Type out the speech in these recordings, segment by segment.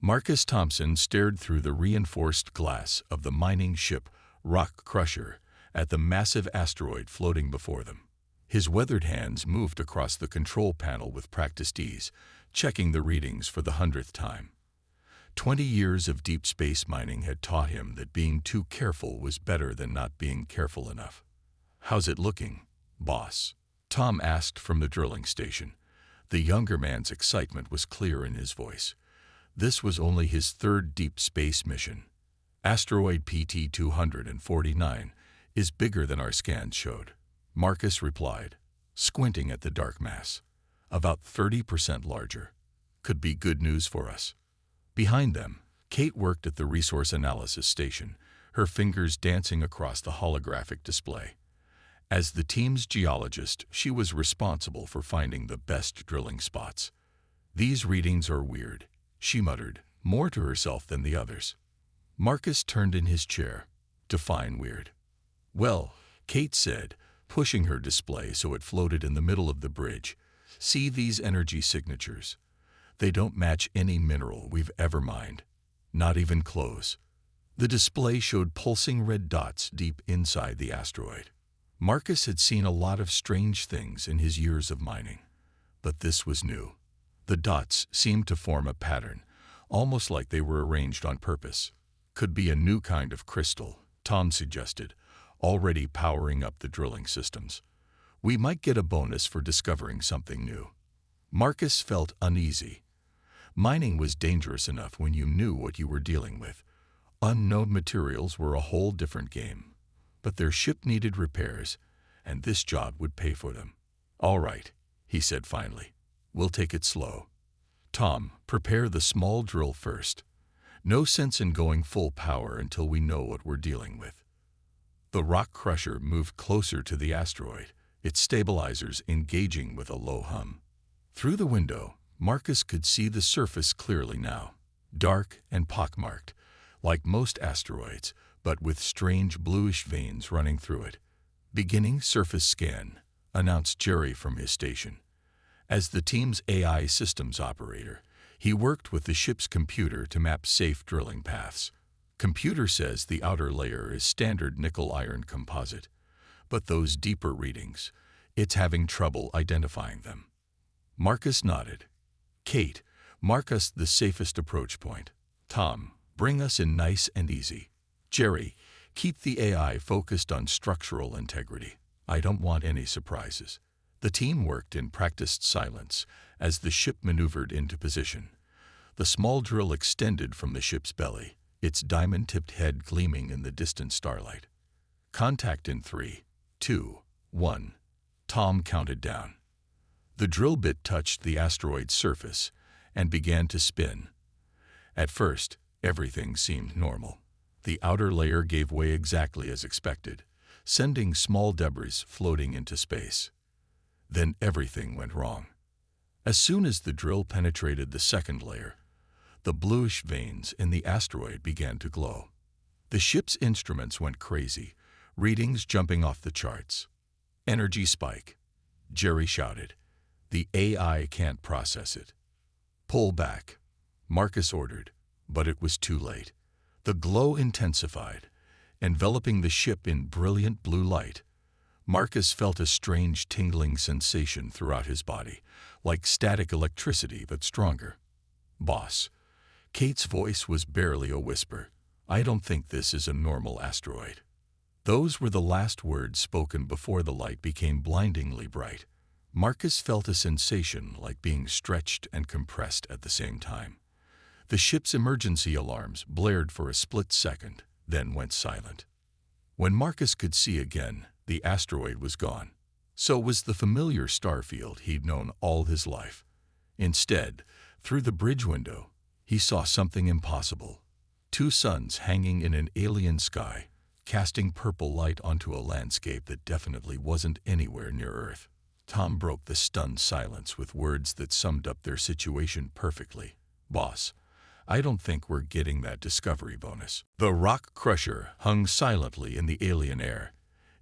Marcus Thompson stared through the reinforced glass of the mining ship Rock Crusher at the massive asteroid floating before them. His weathered hands moved across the control panel with practiced ease, checking the readings for the 100th time. 20 years of deep space mining had taught him that being too careful was better than not being careful enough. "How's it looking, boss?" Tom asked from the drilling station. The younger man's excitement was clear in his voice. This was only his third deep space mission. "Asteroid PT-249 is bigger than our scans showed," Marcus replied, squinting at the dark mass. "About 30% larger. Could be good news for us." Behind them, Kate worked at the resource analysis station, her fingers dancing across the holographic display. As the team's geologist, she was responsible for finding the best drilling spots. "These readings are weird," she muttered, more to herself than the others. Marcus turned in his chair. "Define weird." "Well," Kate said, pushing her display so it floated in the middle of the bridge. "See these energy signatures? They don't match any mineral we've ever mined. Not even close." The display showed pulsing red dots deep inside the asteroid. Marcus had seen a lot of strange things in his years of mining, but this was new. The dots seemed to form a pattern, almost like they were arranged on purpose. "Could be a new kind of crystal," Tom suggested, already powering up the drilling systems. "We might get a bonus for discovering something new." Marcus felt uneasy. Mining was dangerous enough when you knew what you were dealing with. Unknown materials were a whole different game. But their ship needed repairs, and this job would pay for them. "All right," he said finally. "We'll take it slow. Tom, prepare the small drill first. No sense in going full power until we know what we're dealing with." The rock crusher moved closer to the asteroid, its stabilizers engaging with a low hum. Through the window, Marcus could see the surface clearly now, dark and pockmarked, like most asteroids, but with strange bluish veins running through it. "Beginning surface scan," announced Jerry from his station. As the team's AI systems operator, he worked with the ship's computer to map safe drilling paths. "Computer says the outer layer is standard nickel-iron composite, but those deeper readings, it's having trouble identifying them." Marcus nodded. "Kate, mark us the safest approach point. Tom, bring us in nice and easy. Jerry, keep the AI focused on structural integrity. I don't want any surprises." The team worked in practiced silence as the ship maneuvered into position. The small drill extended from the ship's belly, its diamond-tipped head gleaming in the distant starlight. "Contact in 3, 2, 1. Tom counted down. The drill bit touched the asteroid's surface and began to spin. At first, everything seemed normal. The outer layer gave way exactly as expected, sending small debris floating into space. Then everything went wrong. As soon as the drill penetrated the second layer, the bluish veins in the asteroid began to glow. The ship's instruments went crazy, readings jumping off the charts. "Energy spike," Jerry shouted. "The AI can't process it." "Pull back," Marcus ordered, but it was too late. The glow intensified, enveloping the ship in brilliant blue light. Marcus felt a strange tingling sensation throughout his body, like static electricity but stronger. "Boss," Kate's voice was barely a whisper, "I don't think this is a normal asteroid." Those were the last words spoken before the light became blindingly bright. Marcus felt a sensation like being stretched and compressed at the same time. The ship's emergency alarms blared for a split second, then went silent. When Marcus could see again, the asteroid was gone. So was the familiar starfield he'd known all his life. Instead, through the bridge window, he saw something impossible. 2 suns hanging in an alien sky, casting purple light onto a landscape that definitely wasn't anywhere near Earth. Tom broke the stunned silence with words that summed up their situation perfectly. "Boss, I don't think we're getting that discovery bonus." The rock crusher hung silently in the alien air,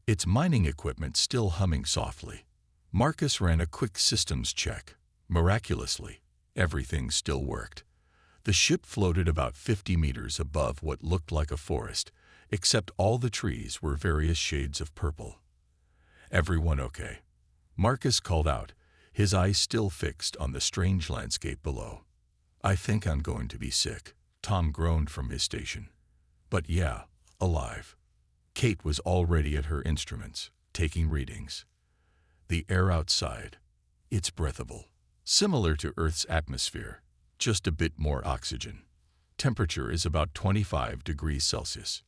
its mining equipment still humming softly. Marcus ran a quick systems check. Miraculously, everything still worked. The ship floated about 50 meters above what looked like a forest, except all the trees were various shades of purple. "Everyone okay?" Marcus called out, his eyes still fixed on the strange landscape below. "I think I'm going to be sick," Tom groaned from his station. "But yeah, alive." Kate was already at her instruments, taking readings. "The air outside. It's breathable. Similar to Earth's atmosphere, just a bit more oxygen. Temperature is about 25 degrees Celsius."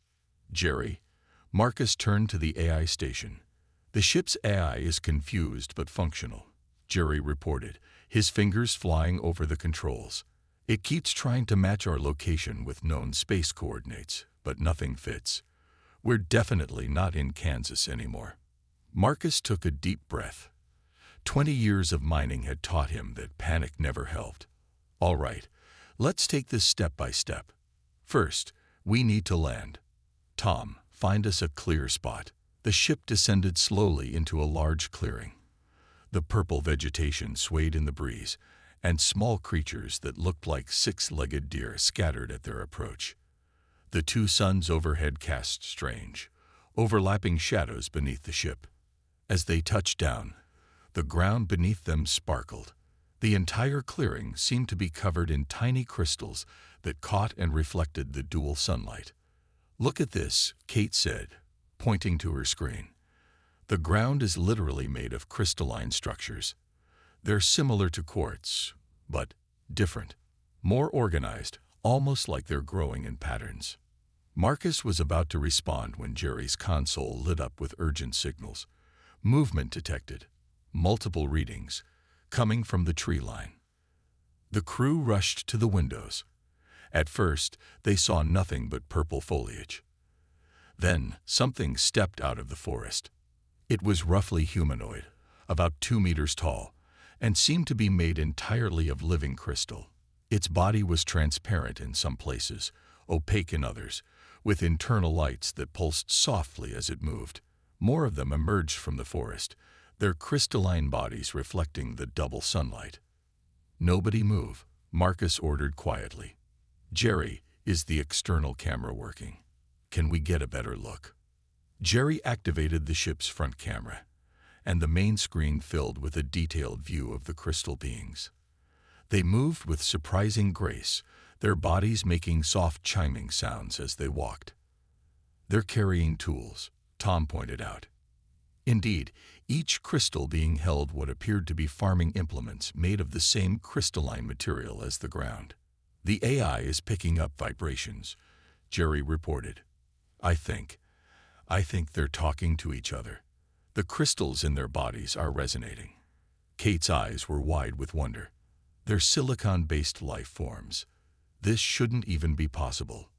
"Jerry," Marcus turned to the AI station. "The ship's AI is confused but functional," Jerry reported, his fingers flying over the controls. "It keeps trying to match our location with known space coordinates, but nothing fits. We're definitely not in Kansas anymore." Marcus took a deep breath. 20 years of mining had taught him that panic never helped. "All right, let's take this step by step. First, we need to land. Tom, find us a clear spot." The ship descended slowly into a large clearing. The purple vegetation swayed in the breeze, and small creatures that looked like six-legged deer scattered at their approach. The two suns overhead cast strange, overlapping shadows beneath the ship. As they touched down, the ground beneath them sparkled. The entire clearing seemed to be covered in tiny crystals that caught and reflected the dual sunlight. "Look at this," Kate said, pointing to her screen. "The ground is literally made of crystalline structures. They're similar to quartz, but different, more organized, almost like they're growing in patterns." Marcus was about to respond when Jerry's console lit up with urgent signals. Movement detected. Multiple readings, coming from the tree line. The crew rushed to the windows. At first, they saw nothing but purple foliage. Then, something stepped out of the forest. It was roughly humanoid, about 2 meters tall, and seemed to be made entirely of living crystal. Its body was transparent in some places, opaque in others, with internal lights that pulsed softly as it moved. More of them emerged from the forest, their crystalline bodies reflecting the double sunlight. "Nobody move," Marcus ordered quietly. "Jerry, is the external camera working? Can we get a better look?" Jerry activated the ship's front camera, and the main screen filled with a detailed view of the crystal beings. They moved with surprising grace, their bodies making soft chiming sounds as they walked. "They're carrying tools," Tom pointed out. Indeed, each crystal being held what appeared to be farming implements made of the same crystalline material as the ground. "The AI is picking up vibrations," Jerry reported. I think they're talking to each other. The crystals in their bodies are resonating." Kate's eyes were wide with wonder. "They're silicon-based life forms. This shouldn't even be possible."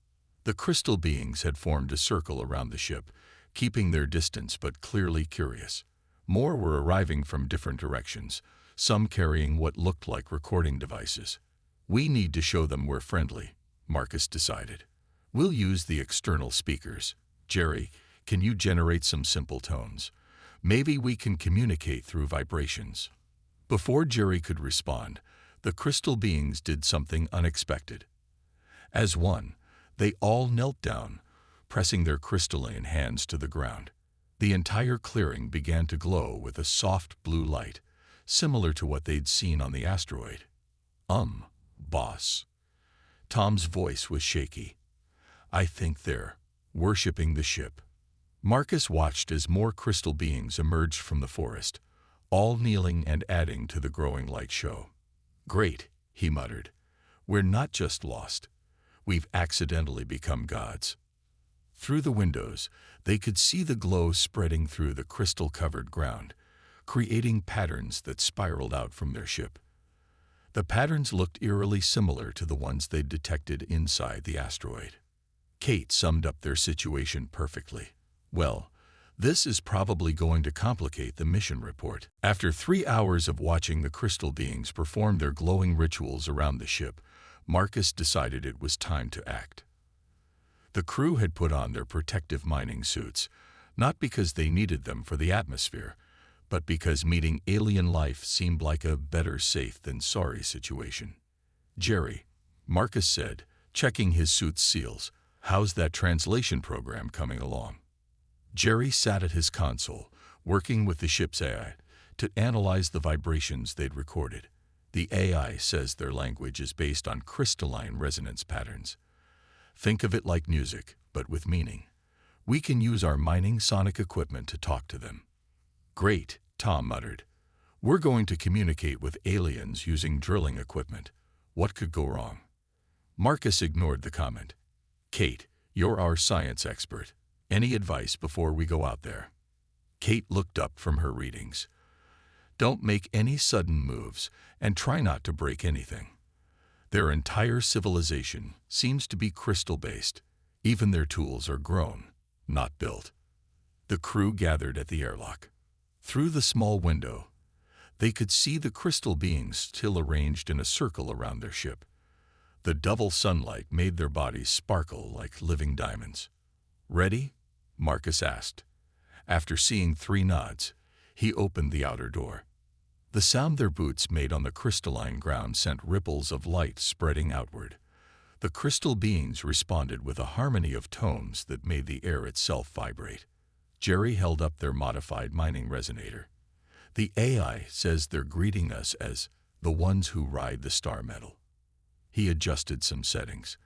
The crystal beings had formed a circle around the ship, keeping their distance but clearly curious. More were arriving from different directions, some carrying what looked like recording devices. "We need to show them we're friendly," Marcus decided. "We'll use the external speakers. Jerry, can you generate some simple tones? Maybe we can communicate through vibrations." Before Jerry could respond, the crystal beings did something unexpected. As one, they all knelt down, pressing their crystalline hands to the ground. The entire clearing began to glow with a soft blue light, similar to what they'd seen on the asteroid. Boss." Tom's voice was shaky. "I think they're worshipping the ship." Marcus watched as more crystal beings emerged from the forest, all kneeling and adding to the growing light show. "Great," he muttered. "We're not just lost. We've accidentally become gods." Through the windows, they could see the glow spreading through the crystal-covered ground, creating patterns that spiraled out from their ship. The patterns looked eerily similar to the ones they'd detected inside the asteroid. Kate summed up their situation perfectly. "Well, this is probably going to complicate the mission report." After 3 hours of watching the crystal beings perform their glowing rituals around the ship, Marcus decided it was time to act. The crew had put on their protective mining suits, not because they needed them for the atmosphere, but because meeting alien life seemed like a better safe than sorry situation. "Jerry, Marcus said, checking his suit's seals. How's that translation program coming along? Jerry sat at his console, working with the ship's AI to analyze the vibrations they'd recorded. The AI says their language is based on crystalline resonance patterns. Think of it like music, but with meaning. We can use our mining sonic equipment to talk to them. Great, Tom muttered. We're going to communicate with aliens using drilling equipment. What could go wrong? Marcus ignored the comment. Kate, you're our science expert. Any advice before we go out there? Kate looked up from her readings. Don't make any sudden moves and try not to break anything. Their entire civilization seems to be crystal-based. Even their tools are grown, not built. The crew gathered at the airlock. Through the small window, they could see the crystal beings still arranged in a circle around their ship. The double sunlight made their bodies sparkle like living diamonds. Ready? Marcus asked. After seeing 3 nods, he opened the outer door. The sound their boots made on the crystalline ground sent ripples of light spreading outward. The crystal beings responded with a harmony of tones that made the air itself vibrate. Jerry held up their modified mining resonator. The AI says they're greeting us as the ones who ride the star metal. He adjusted some settings.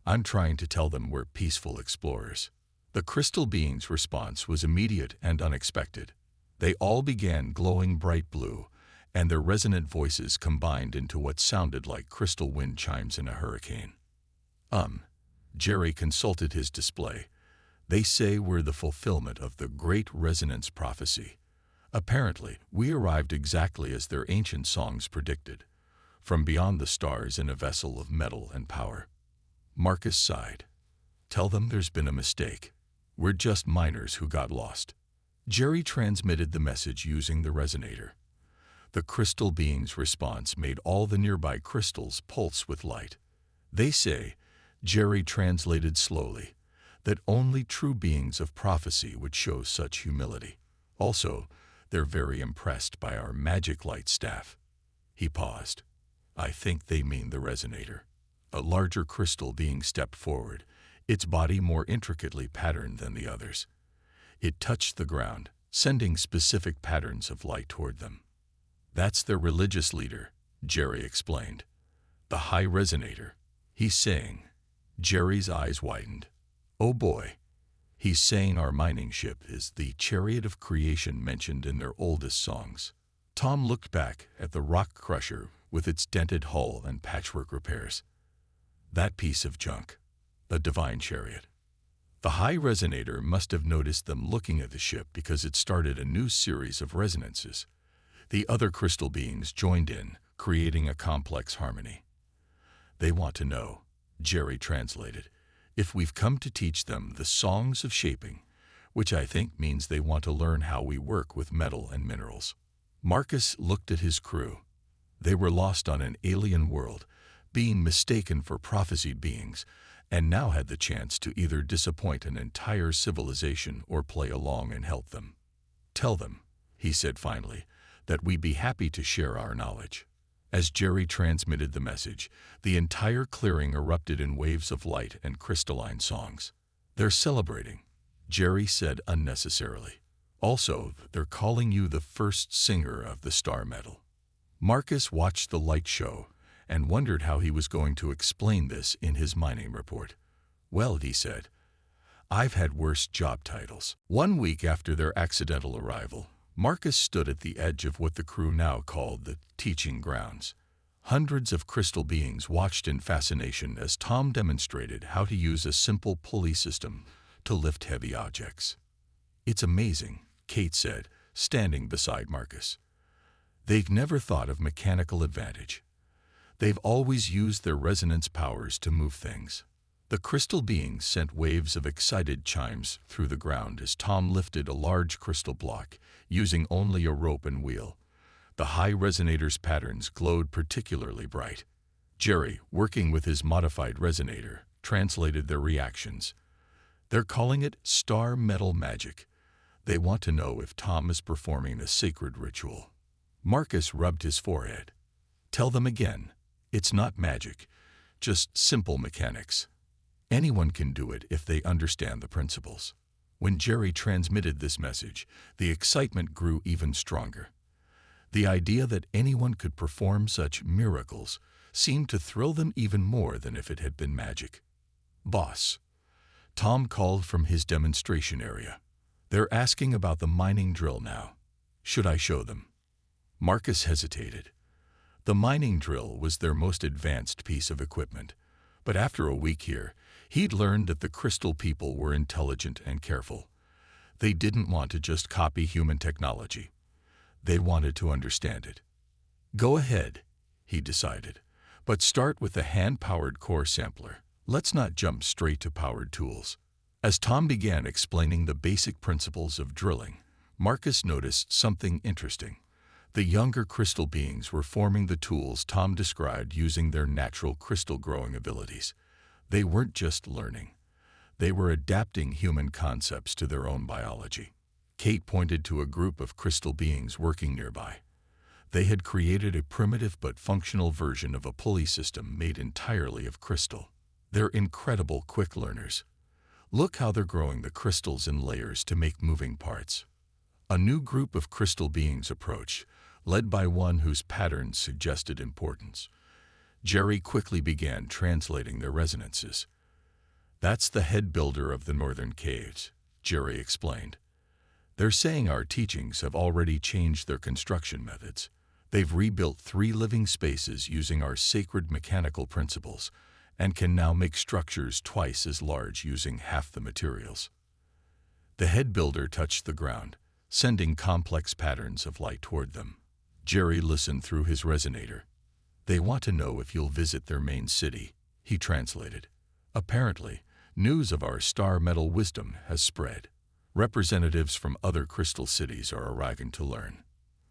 I'm trying to tell them we're peaceful explorers. The crystal beings' response was immediate and unexpected. They all began glowing bright blue, and their resonant voices combined into what sounded like crystal wind chimes in a hurricane. Jerry consulted his display. They say we're the fulfillment of the great resonance prophecy. Apparently, we arrived exactly as their ancient songs predicted, from beyond the stars in a vessel of metal and power. Marcus sighed. Tell them there's been a mistake. We're just miners who got lost. Jerry transmitted the message using the resonator. The crystal being's response made all the nearby crystals pulse with light. They say, Jerry translated slowly, that only true beings of prophecy would show such humility. Also, they're very impressed by our magic light staff. He paused. I think they mean the resonator. A larger crystal being stepped forward, its body more intricately patterned than the others. It touched the ground, sending specific patterns of light toward them. That's their religious leader, Jerry explained. The high resonator. He's saying. Jerry's eyes widened. Oh boy. He's saying our mining ship is the chariot of creation mentioned in their oldest songs. Tom looked back at the rock crusher with its dented hull and patchwork repairs. That piece of junk. The divine chariot. The high resonator must have noticed them looking at the ship because it started a new series of resonances. The other crystal beings joined in, creating a complex harmony. They want to know, Jerry translated, if we've come to teach them the songs of shaping, which I think means they want to learn how we work with metal and minerals. Marcus looked at his crew. They were lost on an alien world, being mistaken for prophesied beings, and now had the chance to either disappoint an entire civilization or play along and help them. Tell them, he said finally, that we'd be happy to share our knowledge. As Jerry transmitted the message, the entire clearing erupted in waves of light and crystalline songs. They're celebrating, Jerry said unnecessarily. Also, they're calling you the first singer of the star metal. Marcus watched the light show and wondered how he was going to explain this in his mining report. Well, he said, I've had worse job titles. 1 week after their accidental arrival, Marcus stood at the edge of what the crew now called the teaching grounds. Hundreds of crystal beings watched in fascination as Tom demonstrated how to use a simple pulley system to lift heavy objects. It's amazing, Kate said, standing beside Marcus. They've never thought of mechanical advantage. They've always used their resonance powers to move things. The crystal beings sent waves of excited chimes through the ground as Tom lifted a large crystal block, using only a rope and wheel. The high resonator's patterns glowed particularly bright. Jerry, working with his modified resonator, translated their reactions. They're calling it star metal magic. They want to know if Tom is performing a sacred ritual. Marcus rubbed his forehead. Tell them again. It's not magic, just simple mechanics. Anyone can do it if they understand the principles. When Jerry transmitted this message, the excitement grew even stronger. The idea that anyone could perform such miracles seemed to thrill them even more than if it had been magic. "Boss," Tom called from his demonstration area. "They're asking about the mining drill now. Should I show them?" Marcus hesitated. The mining drill was their most advanced piece of equipment, but after a week here, he'd learned that the crystal people were intelligent and careful. They didn't want to just copy human technology. They wanted to understand it. "Go ahead," he decided, "but start with the hand-powered core sampler. Let's not jump straight to powered tools." As Tom began explaining the basic principles of drilling, Marcus noticed something interesting. The younger crystal beings were forming the tools Tom described using their natural crystal-growing abilities. They weren't just learning. They were adapting human concepts to their own biology. Kate pointed to a group of crystal beings working nearby. They had created a primitive but functional version of a pulley system made entirely of crystal. They're incredible quick learners. Look how they're growing the crystals in layers to make moving parts. A new group of crystal beings approached, led by one whose patterns suggested importance. Jerry quickly began translating their resonances. "That's the head builder of the northern caves," Jerry explained. "They're saying our teachings have already changed their construction methods. They've rebuilt 3 living spaces using our sacred mechanical principles and can now make structures twice as large using half the materials." The head builder touched the ground, sending complex patterns of light toward them. Jerry listened through his resonator. "They want to know if you'll visit their main city," he translated. "Apparently, news of our star metal wisdom has spread. Representatives from other crystal cities are arriving to learn."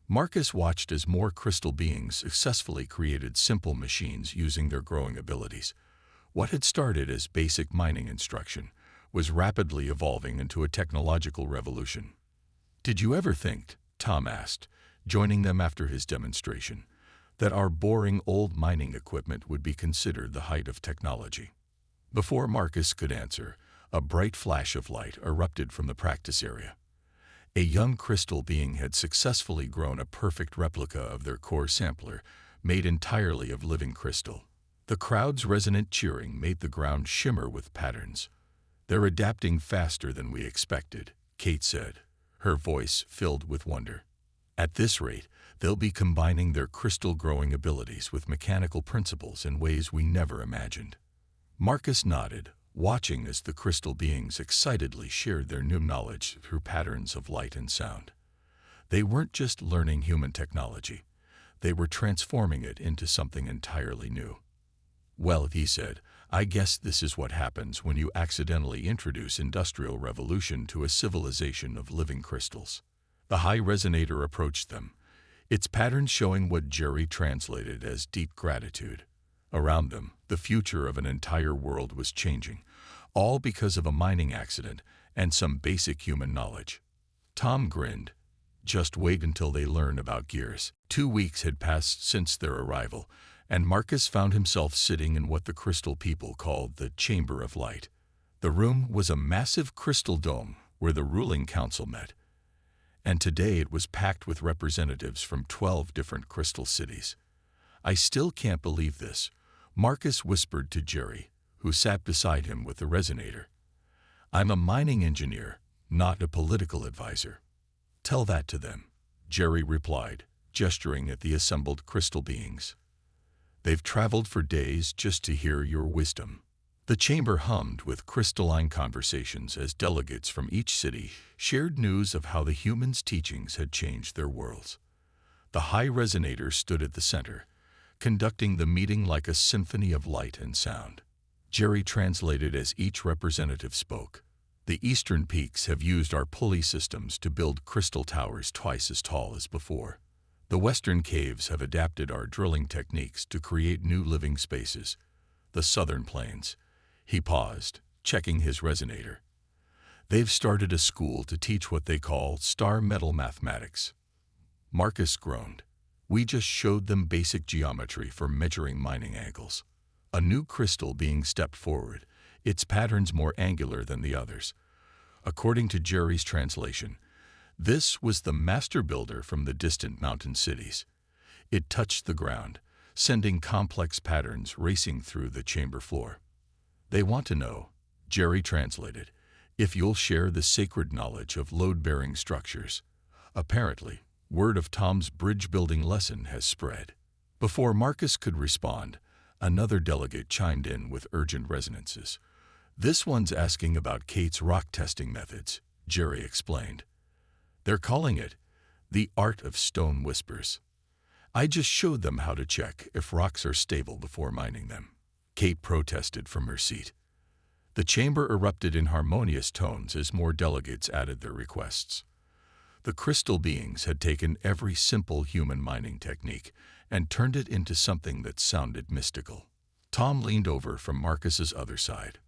Marcus watched as more crystal beings successfully created simple machines using their growing abilities. What had started as basic mining instruction was rapidly evolving into a technological revolution. "Did you ever think," Tom asked, joining them after his demonstration, "that our boring old mining equipment would be considered the height of technology?" Before Marcus could answer, a bright flash of light erupted from the practice area. A young crystal being had successfully grown a perfect replica of their core sampler, made entirely of living crystal. The crowd's resonant cheering made the ground shimmer with patterns. "They're adapting faster than we expected," Kate said, her voice filled with wonder. "At this rate, they'll be combining their crystal-growing abilities with mechanical principles in ways we never imagined." Marcus nodded, watching as the crystal beings excitedly shared their new knowledge through patterns of light and sound. They weren't just learning human technology. They were transforming it into something entirely new. "Well," he said, "I guess this is what happens when you accidentally introduce industrial revolution to a civilization of living crystals." The high resonator approached them, its patterns showing what Jerry translated as deep gratitude. Around them, the future of an entire world was changing, all because of a mining accident and some basic human knowledge. Tom grinned. Just wait until they learn about gears. 2 weeks had passed since their arrival, and Marcus found himself sitting in what the crystal people called the Chamber of Light. The room was a massive crystal dome where the ruling council met, and today it was packed with representatives from 12 different crystal cities. "I still can't believe this," Marcus whispered to Jerry, who sat beside him with the resonator. "I'm a mining engineer, not a political advisor." "Tell that to them," Jerry replied, gesturing at the assembled crystal beings. "They've traveled for days just to hear your wisdom." The chamber hummed with crystalline conversations as delegates from each city shared news of how the humans' teachings had changed their worlds. The high resonator stood at the center, conducting the meeting like a symphony of light and sound. Jerry translated as each representative spoke. "The eastern peaks have used our pulley systems to build crystal towers twice as tall as before. The western caves have adapted our drilling techniques to create new living spaces. The southern plains—" He paused, checking his resonator. "They've started a school to teach what they call star metal mathematics." Marcus groaned. "We just showed them basic geometry for measuring mining angles. A new crystal being stepped forward, its patterns more angular than the others. According to Jerry's translation, this was the master builder from the distant mountain cities. It touched the ground, sending complex patterns racing through the chamber floor. They want to know, Jerry translated, if you'll share the sacred knowledge of load-bearing structures. Apparently, word of Tom's bridge-building lesson has spread. Before Marcus could respond, another delegate chimed in with urgent resonances. This one's asking about Kate's rock testing methods, Jerry explained. They're calling it the art of stone whispers. I just showed them how to check if rocks are stable before mining them. Kate protested from her seat. The chamber erupted in harmonious tones as more delegates added their requests. The crystal beings had taken every simple human mining technique and turned it into something that sounded mystical. Tom leaned over from Marcus's other side.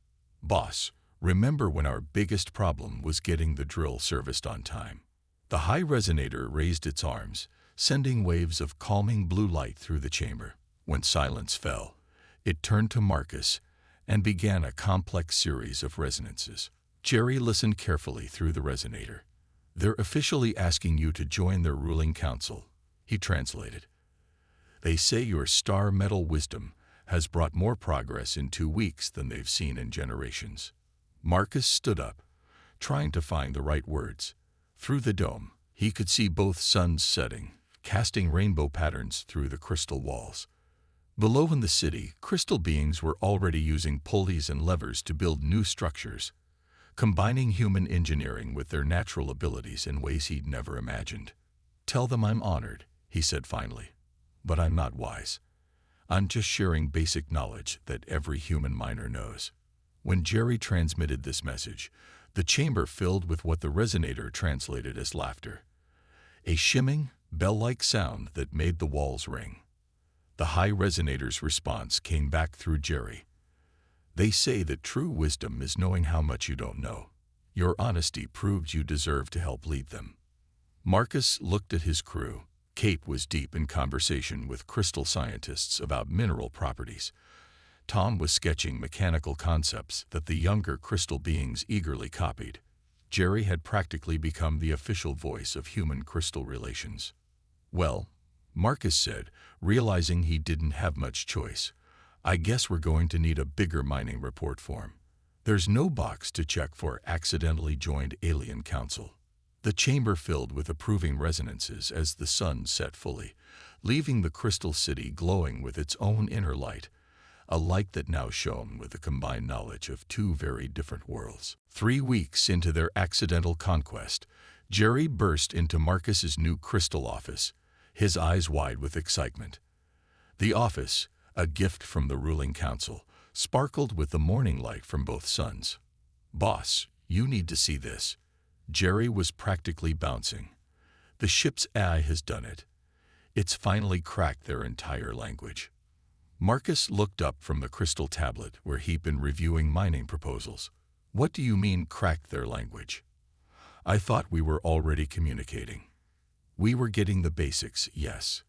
Boss, remember when our biggest problem was getting the drill serviced on time? The high resonator raised its arms, sending waves of calming blue light through the chamber. When silence fell, it turned to Marcus and began a complex series of resonances. Jerry listened carefully through the resonator. They're officially asking you to join their ruling council, he translated. They say your star metal wisdom has brought more progress in 2 weeks than they've seen in generations. Marcus stood up, trying to find the right words. Through the dome, he could see both suns setting, casting rainbow patterns through the crystal walls. Below in the city, crystal beings were already using pulleys and levers to build new structures, combining human engineering with their natural abilities in ways he'd never imagined. Tell them I'm honored, he said finally, but I'm not wise. I'm just sharing basic knowledge that every human miner knows. When Jerry transmitted this message, the chamber filled with what the resonator translated as laughter, a shimming, bell-like sound that made the walls ring. The high resonator's response came back through Jerry. They say that true wisdom is knowing how much you don't know. Your honesty proves you deserve to help lead them. Marcus looked at his crew. Kate was deep in conversation with crystal scientists about mineral properties. Tom was sketching mechanical concepts that the younger crystal beings eagerly copied. Jerry had practically become the official voice of human crystal relations. Well, Marcus said, realizing he didn't have much choice, I guess we're going to need a bigger mining report form. There's no box to check for accidentally joined alien council. The chamber filled with approving resonances as the sun set fully, leaving the crystal city glowing with its own inner light, a light that now shone with the combined knowledge of 2 very different worlds. 3 weeks into their accidental conquest, Jerry burst into Marcus's new crystal office, his eyes wide with excitement. The office, a gift from the ruling council, sparkled with the morning light from both suns. Boss, you need to see this. Jerry was practically bouncing. The ship's AI has done it. It's finally cracked their entire language. Marcus looked up from the crystal tablet where he'd been reviewing mining proposals. What do you mean cracked their language? I thought we were already communicating. We were getting the basics, yes.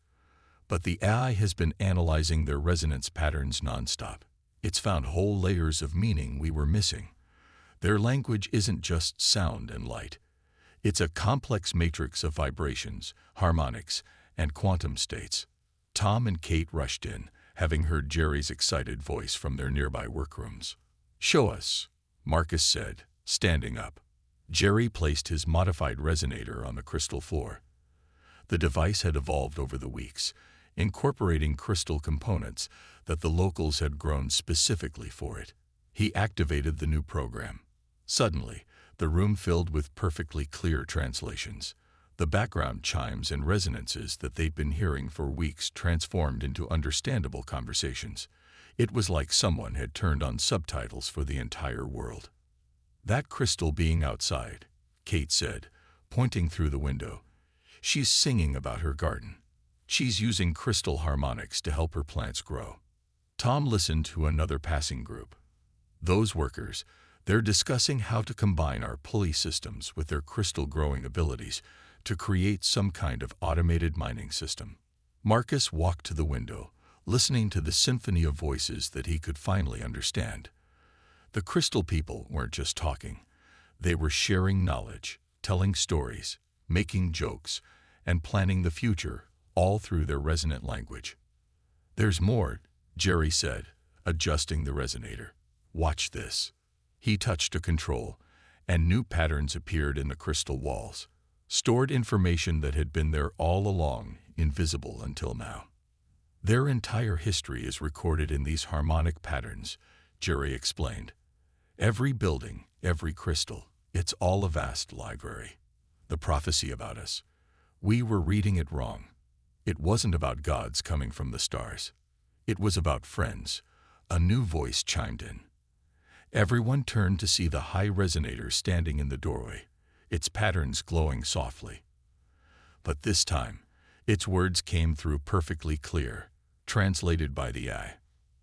But the AI has been analyzing their resonance patterns nonstop. It's found whole layers of meaning we were missing. Their language isn't just sound and light. It's a complex matrix of vibrations, harmonics, and quantum states. Tom and Kate rushed in, having heard Jerry's excited voice from their nearby workrooms. Show us, Marcus said, standing up. Jerry placed his modified resonator on the crystal floor. The device had evolved over the weeks, incorporating crystal components that the locals had grown specifically for it. He activated the new program. Suddenly, the room filled with perfectly clear translations. The background chimes and resonances that they'd been hearing for weeks transformed into understandable conversations. It was like someone had turned on subtitles for the entire world. That crystal being outside, Kate said, pointing through the window. She's singing about her garden. She's using crystal harmonics to help her plants grow. Tom listened to another passing group. Those workers, they're discussing how to combine our pulley systems with their crystal growing abilities to create some kind of automated mining system. Marcus walked to the window, listening to the symphony of voices that he could finally understand. The crystal people weren't just talking. They were sharing knowledge, telling stories, making jokes, and planning the future, all through their resonant language. "There's more," Jerry said, adjusting the resonator. "Watch this." He touched a control, and new patterns appeared in the crystal walls, stored information that had been there all along, invisible until now. "Their entire history is recorded in these harmonic patterns," Jerry explained. "Every building, every crystal, it's all a vast library. The prophecy about us. We were reading it wrong. It wasn't about gods coming from the stars. It was about friends." A new voice chimed in. Everyone turned to see the high resonator standing in the doorway, its patterns glowing softly. But this time, its words came through perfectly clear, translated by the eye.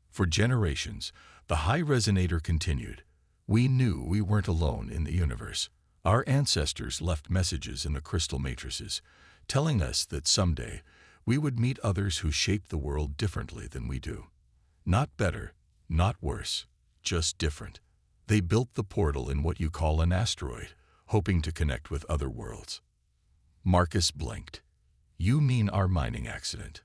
For generations, the high resonator continued. "We knew we weren't alone in the universe. Our ancestors left messages in the crystal matrices, telling us that someday we would meet others who shaped the world differently than we do. Not better, not worse, just different. They built the portal in what you call an asteroid, hoping to connect with other worlds." Marcus blinked. "You mean our mining accident?"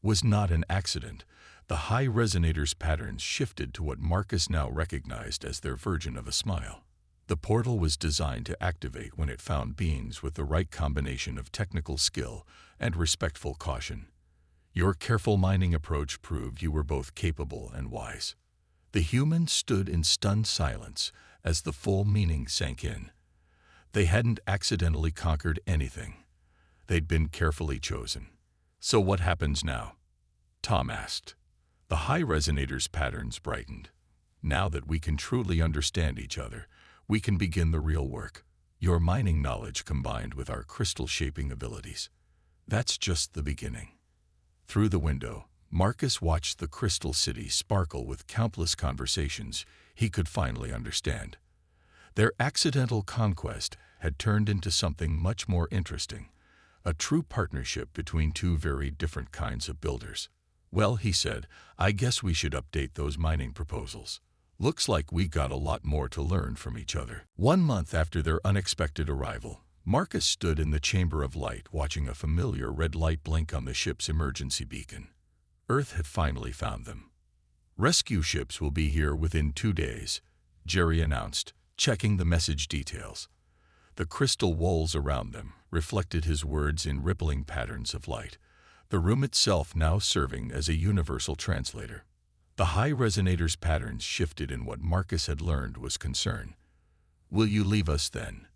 Was not an accident. The high resonator's patterns shifted to what Marcus now recognized as their version of a smile. The portal was designed to activate when it found beings with the right combination of technical skill and respectful caution. Your careful mining approach proved you were both capable and wise. The humans stood in stunned silence as the full meaning sank in. They hadn't accidentally conquered anything. They'd been carefully chosen. "So what happens now?" Tom asked. The high resonator's patterns brightened. "Now that we can truly understand each other, we can begin the real work. Your mining knowledge combined with our crystal shaping abilities. That's just the beginning." Through the window, Marcus watched the crystal city sparkle with countless conversations he could finally understand. Their accidental conquest had turned into something much more interesting, a true partnership between two very different kinds of builders. "Well," he said, "I guess we should update those mining proposals. Looks like we got a lot more to learn from each other." 1 month after their unexpected arrival, Marcus stood in the Chamber of Light watching a familiar red light blink on the ship's emergency beacon. Earth had finally found them. "Rescue ships will be here within 2 days," Jerry announced, checking the message details. The crystal walls around them reflected his words in rippling patterns of light, the room itself now serving as a universal translator. The high resonator's patterns shifted in what Marcus had learned was concern. "Will you leave us then?"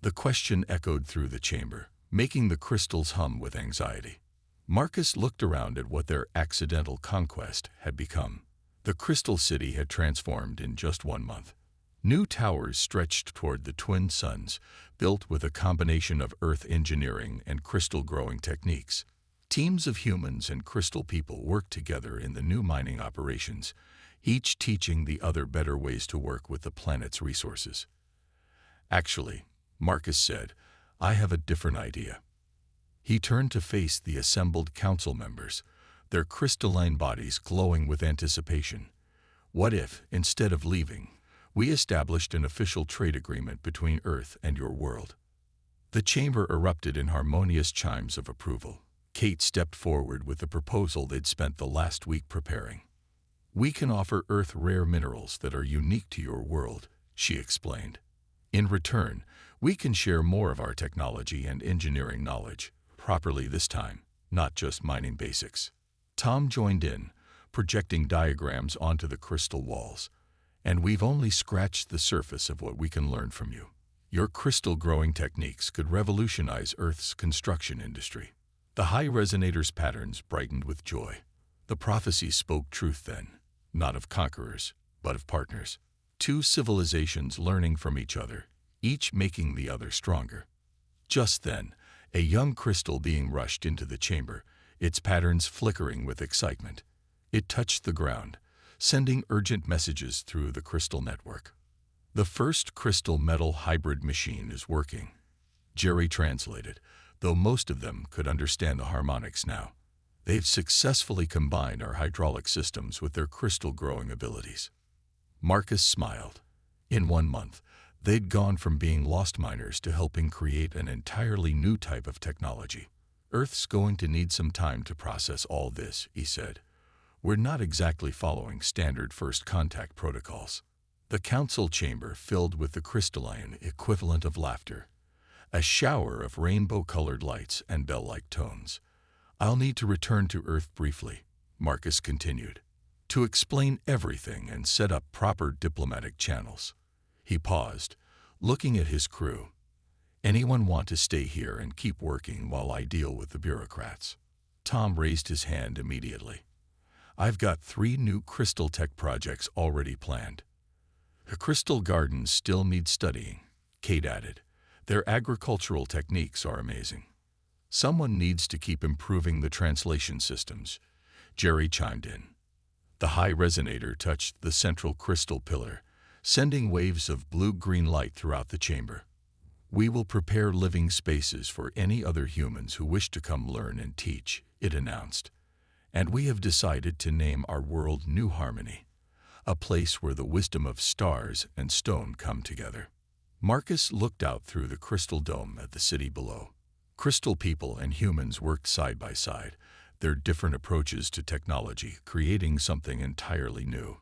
The question echoed through the chamber, making the crystals hum with anxiety. Marcus looked around at what their accidental conquest had become. The crystal city had transformed in just 1 month. New towers stretched toward the twin suns, built with a combination of earth engineering and crystal growing techniques. Teams of humans and crystal people worked together in the new mining operations, each teaching the other better ways to work with the planet's resources. "Actually," Marcus said, "I have a different idea." He turned to face the assembled council members, their crystalline bodies glowing with anticipation. "What if, instead of leaving, we established an official trade agreement between Earth and your world?" The chamber erupted in harmonious chimes of approval. Kate stepped forward with the proposal they'd spent the last week preparing. "We can offer Earth rare minerals that are unique to your world," she explained. "In return, we can share more of our technology and engineering knowledge, properly this time, not just mining basics." Tom joined in, projecting diagrams onto the crystal walls. "And we've only scratched the surface of what we can learn from you. Your crystal growing techniques could revolutionize Earth's construction industry." The high resonator's patterns brightened with joy. The prophecy spoke truth then, not of conquerors, but of partners. Two civilizations learning from each other, each making the other stronger. Just then, a young crystal being rushed into the chamber, its patterns flickering with excitement. It touched the ground, sending urgent messages through the crystal network. "The first crystal metal hybrid machine is working," Jerry translated, though most of them could understand the harmonics now. They've successfully combined our hydraulic systems with their crystal growing abilities. Marcus smiled. In 1 month, they'd gone from being lost miners to helping create an entirely new type of technology. Earth's going to need some time to process all this, he said. We're not exactly following standard first contact protocols. The council chamber filled with the crystalline equivalent of laughter, a shower of rainbow-colored lights and bell-like tones. I'll need to return to Earth briefly, Marcus continued, to explain everything and set up proper diplomatic channels. He paused, looking at his crew. Anyone want to stay here and keep working while I deal with the bureaucrats? Tom raised his hand immediately. I've got 3 new crystal tech projects already planned. The crystal gardens still need studying, Kate added. Their agricultural techniques are amazing. Someone needs to keep improving the translation systems, Jerry chimed in. The high resonator touched the central crystal pillar, sending waves of blue-green light throughout the chamber. We will prepare living spaces for any other humans who wish to come learn and teach, it announced. And we have decided to name our world New Harmony, a place where the wisdom of stars and stone come together. Marcus looked out through the crystal dome at the city below. Crystal people and humans worked side by side, their different approaches to technology creating something entirely new.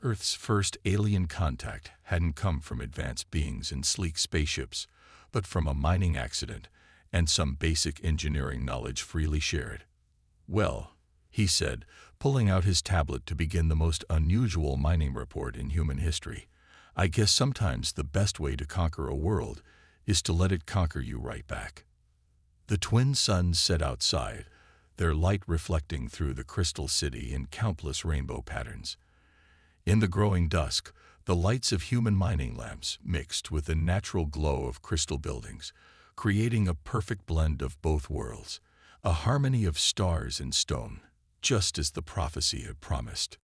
Earth's first alien contact hadn't come from advanced beings in sleek spaceships, but from a mining accident and some basic engineering knowledge freely shared. Well, he said, pulling out his tablet to begin the most unusual mining report in human history, I guess sometimes the best way to conquer a world is to let it conquer you right back. The twin suns set outside, their light reflecting through the crystal city in countless rainbow patterns. In the growing dusk, the lights of human mining lamps mixed with the natural glow of crystal buildings, creating a perfect blend of both worlds, a harmony of stars and stone, just as the prophecy had promised.